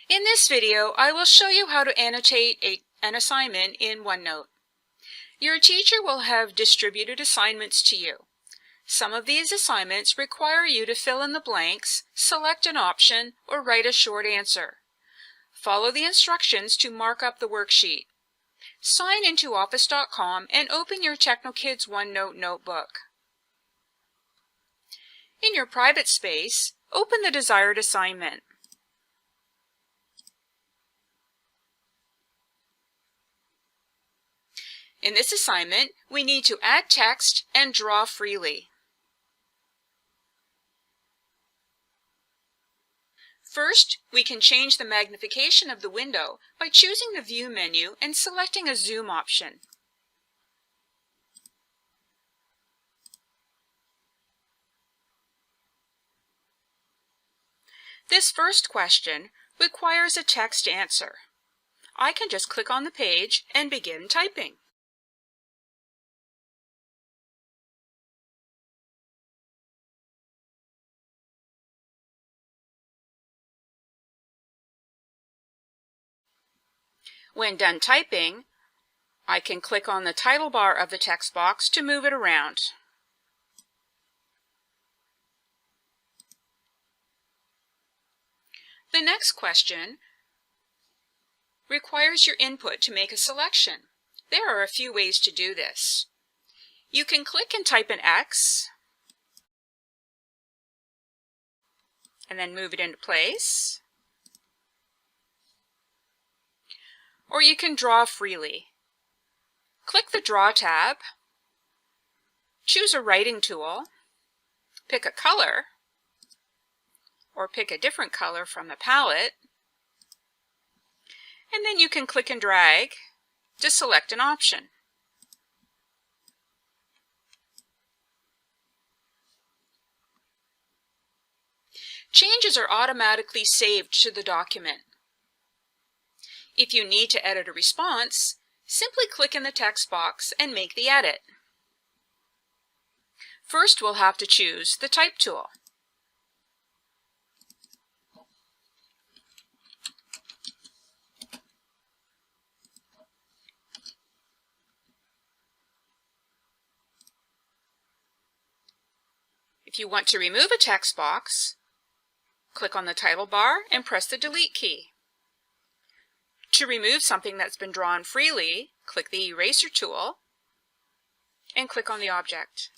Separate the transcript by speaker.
Speaker 1: In this video, I will show you how to annotate an assignment in OneNote. Your teacher will have distributed assignments to you. Some of these assignments require you to fill in the blanks, select an option, or write a short answer. Follow the instructions to mark up the worksheet. Sign into office.com and open your TechnoKids OneNote notebook. In your private space, open the desired assignment. In this assignment, we need to add text and draw freely. First, we can change the magnification of the window by choosing the View menu and selecting a zoom option. This first question requires a text answer. I can just click on the page and begin typing. When done typing, I can click on the title bar of the text box to move it around. The next question requires your input to make a selection. There are a few ways to do this. You can click and type an X, and then move it into place. Or you can draw freely. Click the Draw tab, choose a writing tool, pick a color, or pick a different color from the palette, and then you can click and drag to select an option. Changes are automatically saved to the document. If you need to edit a response, simply click in the text box and make the edit. First, we'll have to choose the Type tool. If you want to remove a text box, click on the title bar and press the Delete key. To remove something that's been drawn freely, click the Eraser tool and click on the object.